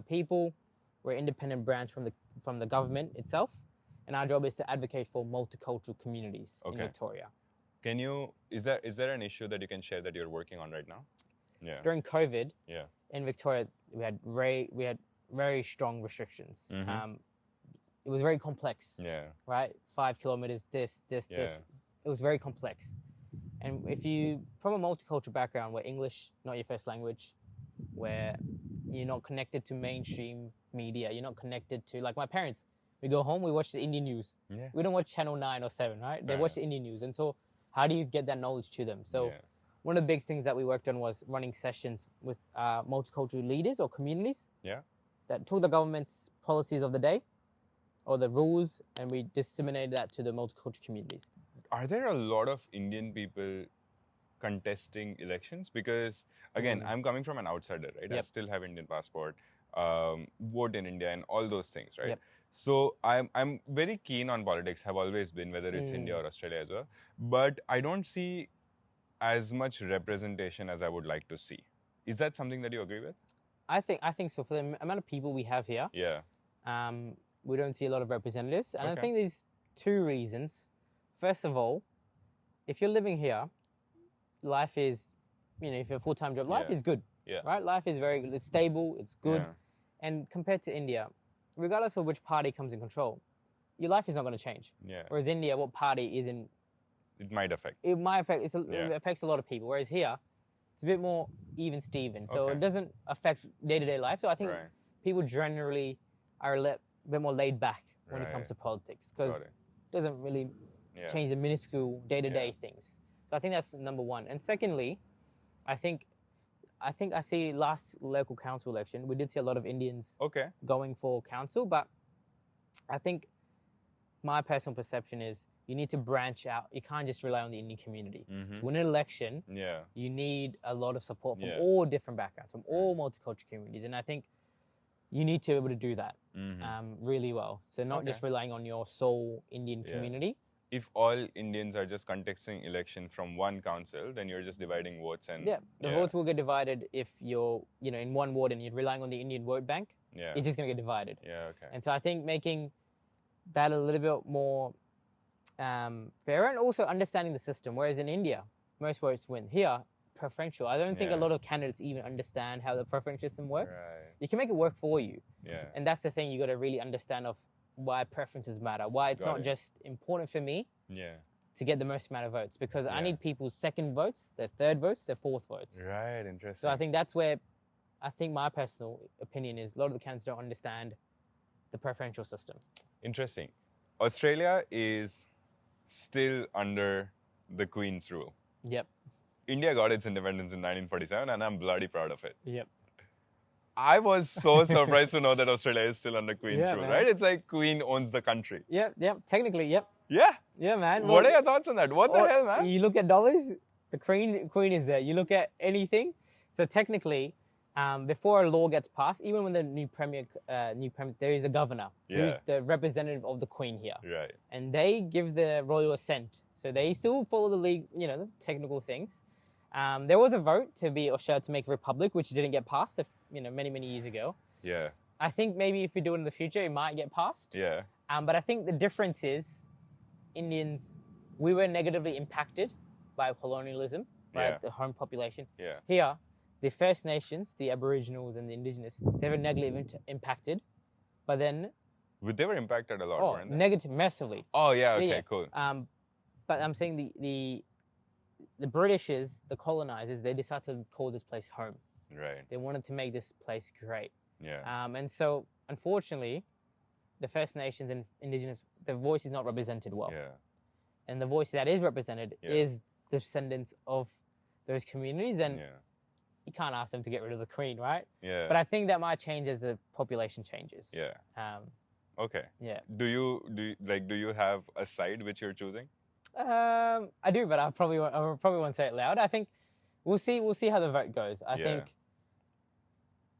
people. We're an independent branch from the government itself. And our job is to advocate for multicultural communities in Victoria. Is there an issue that you can share that you're working on right now? Yeah. During COVID, in Victoria, we had very strong restrictions. It was very complex. Yeah. Right? 5 kilometers, this. It was very complex. And if you, from a multicultural background where English not your first language, where you're not connected to mainstream media, you're not connected to, like my parents, we go home, we watch the Indian news. Yeah. We don't watch Channel 9 or 7, right? They watch the Indian news. And so how do you get that knowledge to them? So one of the big things that we worked on was running sessions with multicultural leaders or communities that took the government's policies of the day or the rules, and we disseminated that to the multicultural communities. Are there a lot of Indian people contesting elections? Because again, I'm coming from an outsider, right? I still have Indian passport, vote in India and all those things, right? So I'm very keen on politics, have always been, whether it's India or Australia as well. But I don't see as much representation as I would like to see. Is that something that you agree with? I think so. For the amount of people we have here, we don't see a lot of representatives. And I think there's 2 reasons. First of all, if you're living here, life is, if you're a full-time job, life is good, right? Life is it's stable, it's good. And compared to India, regardless of which party comes in control, your life is not going to change. Whereas India, what party is in... It might affect. It affects a lot of people. Whereas here, it's a bit more even Steven. So it doesn't affect day-to-day life. So I think people generally are a bit more laid back when it comes to politics, because it doesn't really change the minuscule day-to-day things. So I think that's number one. And secondly, I think I see last local council election, we did see a lot of Indians going for council, but I think my personal perception is you need to branch out. You can't just rely on the Indian community. Mm-hmm. To win an election, Yeah. you need a lot of support from Yeah. all different backgrounds, from all multicultural communities. And I think you need to be able to do that really well. So not just relying on your sole Indian community. If all Indians are just contesting election from one council, then you're just dividing votes and the votes will get divided if you're, in one ward and you're relying on the Indian vote bank. Yeah. It's just going to get divided. Yeah, okay. And so I think making that a little bit more fair and also understanding the system. Whereas in India, most votes win. Here, preferential. I don't think a lot of candidates even understand how the preferential system works. Right. You can make it work for you. Yeah. And that's the thing you got to really understand of why preferences matter, why it's not just important for me to get the most amount of votes, because I need people's second votes, their third votes, their fourth votes. Right, interesting. So I think that's where I think my personal opinion is a lot of the candidates don't understand the preferential system. Interesting. Australia is still under the Queen's rule. Yep. India got its independence in 1947 and I'm bloody proud of it. Yep. I was so surprised to know that Australia is still under Queen's rule, man. right? It's like Queen owns the country. Yep. Technically, yep. Yeah. Yeah, man. What are your thoughts on that? What the hell, man? You look at dollars, the Queen is there. You look at anything. So technically, before a law gets passed, even when the new premier, there is a governor who's the representative of the Queen here. Right. And they give the royal assent. So they still follow the league, the technical things. There was a vote to be Australia to make a republic, which didn't get passed, many, many years ago. Yeah. I think maybe if we do it in the future, it might get passed. Yeah. But I think the difference is Indians, we were negatively impacted by colonialism, by the home population. Yeah. Here, the First Nations, the Aboriginals and the Indigenous, they were negatively impacted. But then... They were impacted a lot, weren't they? Negative, massively. Oh, yeah, okay, cool. But I'm saying the Britishers, the colonizers, they decided to call this place home. Right. They wanted to make this place great. Yeah. And so, unfortunately, the First Nations and Indigenous, the voice is not represented well. Yeah. And the voice that is represented is the descendants of those communities. And you can't ask them to get rid of the Queen, right? Yeah. But I think that might change as the population changes. Yeah. Okay. Yeah. Do you have a side which you're choosing? I do, but I probably won't say it loud. I think we'll see how the vote goes.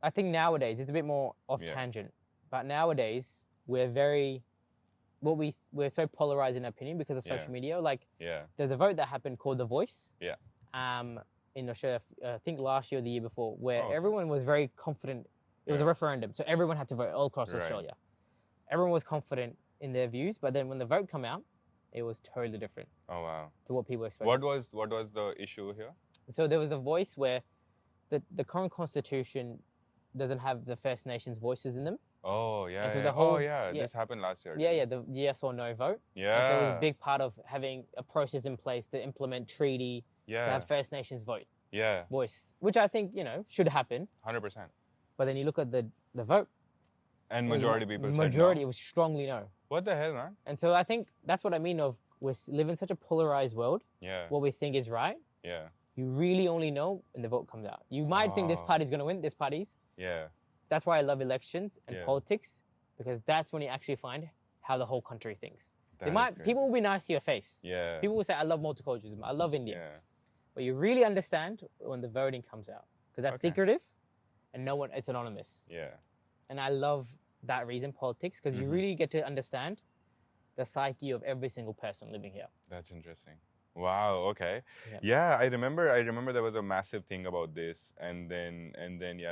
I think nowadays it's a bit more off tangent, but nowadays we're so polarized in opinion because of social media. Like there's a vote that happened called The Voice. Yeah. In Australia, I think last year or the year before, where everyone was very confident. It was a referendum, so everyone had to vote all across Australia. Everyone was confident in their views, but then when the vote came out, it was totally different. Oh wow! To what people expected. What was the issue here? So there was a voice where the current constitution doesn't have the First Nations voices in them. Oh yeah. And so the whole, this happened last year. Yeah, the yes or no vote. Yeah. And so it was a big part of having a process in place to implement treaty. Yeah. To have First Nations vote. Yeah. Voice, which I think should happen. 100%. But then you look at the vote. And majority people. Majority, it was strongly no. What the hell, man? And so I think that's what I mean of we live in such a polarized world. Yeah. What we think is right. Yeah. You really only know when the vote comes out. You might think this party's going to win, this party's. Yeah. That's why I love elections and politics, because that's when you actually find how the whole country thinks. People will be nice to your face. Yeah. People will say, I love multiculturalism, I love India. Yeah. But you really understand when the voting comes out, because that's secretive and it's anonymous. Yeah. And I love that reason, politics, because you really get to understand the psyche of every single person living here. That's interesting. Wow. Okay. Yeah, I remember there was a massive thing about this, and then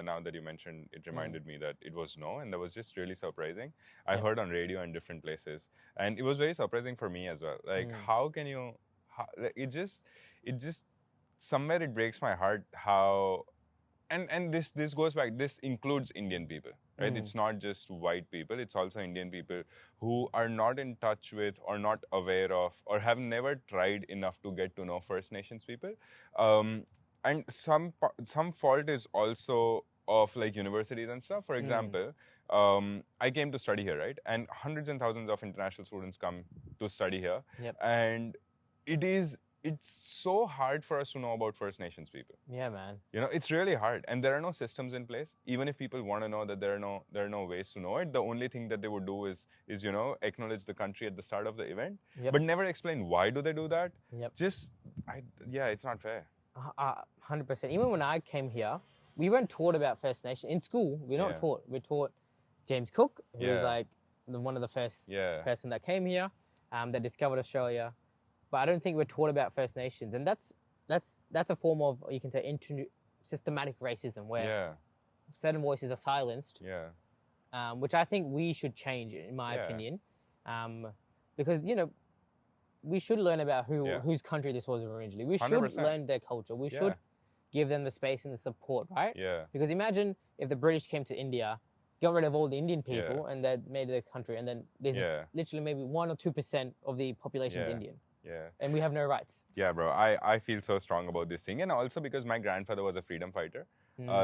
now that you mentioned, it reminded me that it was no, and that was just really surprising. I heard on radio and different places, and it was very surprising for me as well. Like, how can you? It just somewhere it breaks my heart how. And this goes back, this includes Indian people, right? It's not just white people, it's also Indian people who are not in touch with or not aware of or have never tried enough to get to know First Nations people. And some fault is also of like universities and stuff. For example, I came to study here, right? And hundreds and thousands of international students come to study here. Yep. And it it's so hard for us to know about First Nations people. Yeah, man. You know, it's really hard, and there are no systems in place. Even if people want to know that there are no ways to know it, the only thing that they would do is you know, acknowledge the country at the start of the event, but never explain why do they do that. Yeah, it's not fair. 100%. Even when I came here, we weren't taught about First Nation in school. We're not taught. We're taught James Cook, who was like one of the first person that came here, that discovered Australia. But I don't think we're taught about First Nations, and that's a form of, you can say, systematic racism, where certain voices are silenced. Which I think we should change, in my opinion, because, you know, we should learn about whose country this was originally. We should 100%. learn their culture. We should give them the space and the support, right? Yeah. Because imagine if the British came to India, got rid of all the Indian people, and they made their country, and then there's literally maybe 1 or 2% of the population is Indian. Yeah. And we have no rights. Yeah, bro. I feel so strong about this thing. And also because my grandfather was a freedom fighter.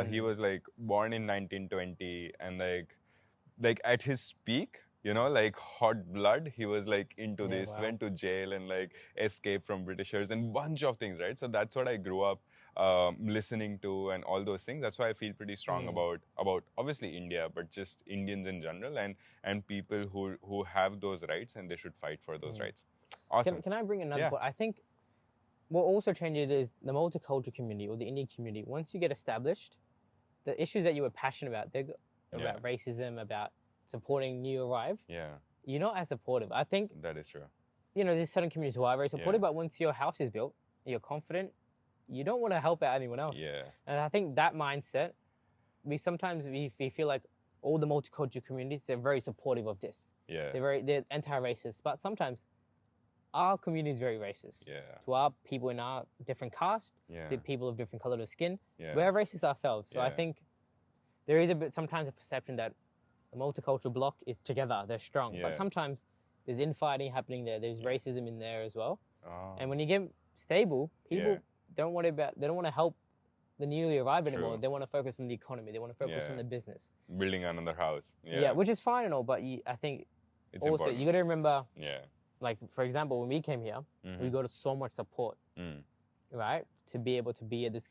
He was like born in 1920, and like at his peak, you know, like hot blood, he was like into this, went to jail and like escaped from Britishers and bunch of things, right? So that's what I grew up listening to and all those things. That's why I feel pretty strong about obviously India, but just Indians in general, and people who have those rights, and they should fight for those rights. Awesome. Can I bring another point? I think what also changes is the multicultural community, or the Indian community. Once you get established, the issues that you were passionate about, they're about racism, about supporting new arrived. You're not as supportive. I think that is true. You know, there's certain communities who are very supportive, but once your house is built, you're confident, you don't want to help out anyone else. And I think that mindset, we feel like all the multicultural communities, they're very supportive of this. They're anti-racist, but sometimes our community is very racist. To our people in our different caste, to people of different color of skin, we're racist ourselves. So I think there is sometimes a perception that the multicultural bloc is together, they're strong. But sometimes there's infighting happening there. There's racism in there as well. And when you get stable, people don't want to help the newly arrived anymore. They want to focus on the economy. They want to focus on the business. Building another house. Which is fine and all, but I think it's also important. you got to remember, like, for example, when we came here, we got so much support, right? To be able to be at this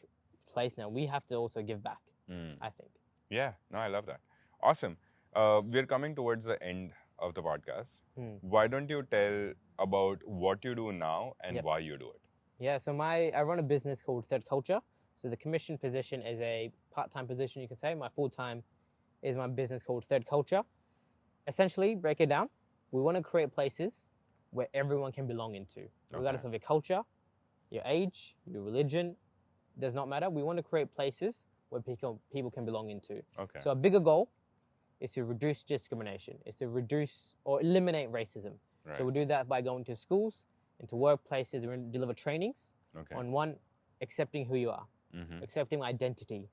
place now, we have to also give back, I think. Yeah, no, I love that. Awesome. We're coming towards the end of the podcast. Why don't you tell about what you do now and why you do it? Yeah, so I run a business called Third Culture. So the commission position is a part-time position, you could say. My full-time is my business called Third Culture. Essentially, break it down, we want to create places where everyone can belong into, regardless of your culture, your age, your religion, does not matter. We want to create places where people can belong into. So a bigger goal is to reduce discrimination, is to reduce or eliminate racism. So we do that by going to schools, into workplaces, and deliver trainings on one, accepting who you are, accepting identity,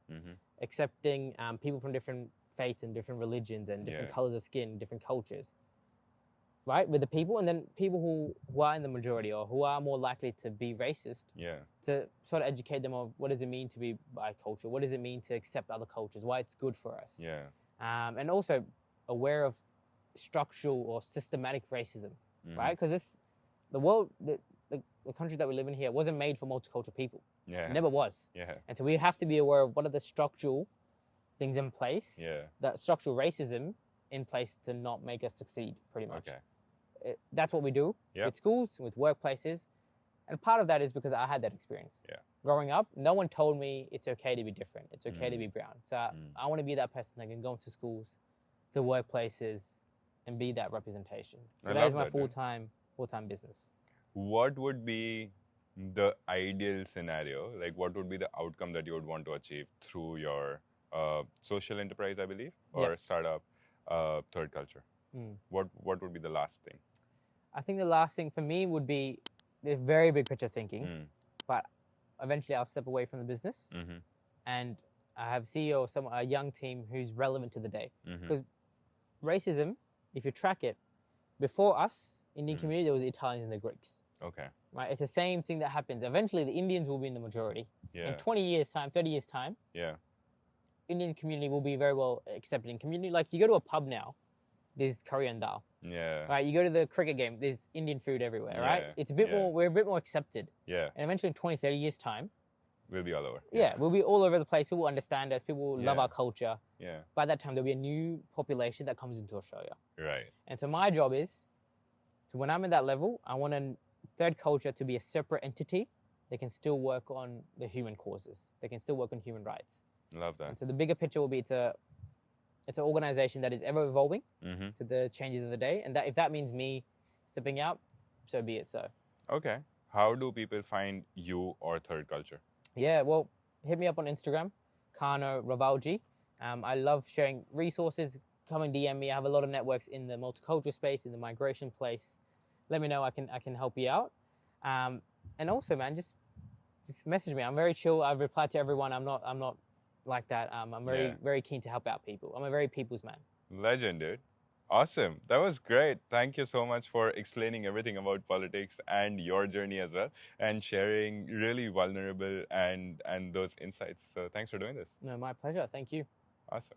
accepting people from different faiths and different religions and different colors of skin, different cultures, right, with the people, and then people who are in the majority or who are more likely to be racist, to sort of educate them on what does it mean to be bicultural, what does it mean to accept other cultures, why it's good for us, and also aware of structural or systematic racism, right, because the world, the country that we live in here wasn't made for multicultural people. It never was. And so we have to be aware of what are the structural things in place, that structural racism in place to not make us succeed, pretty much. That's what we do with schools, with workplaces. And part of that is because I had that experience. Growing up, no one told me it's okay to be different. It's okay to be brown. So I want to be that person that can go into schools, to workplaces, and be that representation. So that is my full-time business. What would be the ideal scenario? Like, what would be the outcome that you would want to achieve through your social enterprise, I believe, or startup, Third Culture? What would be the last thing? I think the last thing for me would be the very big picture thinking, but eventually I'll step away from the business and I have CEO of a young team who's relevant to the day. Because racism, if you track it, before us, Indian community, there was the Italians and the Greeks. Right? It's the same thing that happens. Eventually, the Indians will be in the majority. In 20 years' time, 30 years' time, Indian community will be very well accepted in community. Like, you go to a pub now, there's curry and dal. Yeah. Right? You go to the cricket game, there's Indian food everywhere, right? Yeah, It's a bit yeah. more, we're a bit more accepted. Yeah. And eventually in 20, 30 years time, We'll be all over. yeah, we'll be all over the place. People understand us. People love Yeah. our culture. Yeah. By that time, there'll be a new population that comes into Australia. Right. And so my job is, so when I'm at that level, I want a third culture to be a separate entity. They can still work on the human causes. They can still work on human rights. Love that. And so the bigger picture will be it's an organization that is ever evolving Mm-hmm. to the changes of the day. And that if that means me stepping out, so be it so. Okay. How do people find you or third culture? Yeah, well, hit me up on Instagram, Kano Ravalji. I love sharing resources. Come and DM me. I have a lot of networks in the multicultural space, in the migration place. Let me know. I can help you out. And also, man, just message me. I'm very chill. I've replied to everyone. I'm not like that. I'm very keen to help out people. I'm a very people's man. Legend, dude. Awesome. That was great. Thank you so much for explaining everything about politics and your journey as well, and sharing really vulnerable and those insights. So thanks for doing this. No, my pleasure. Thank you. Awesome.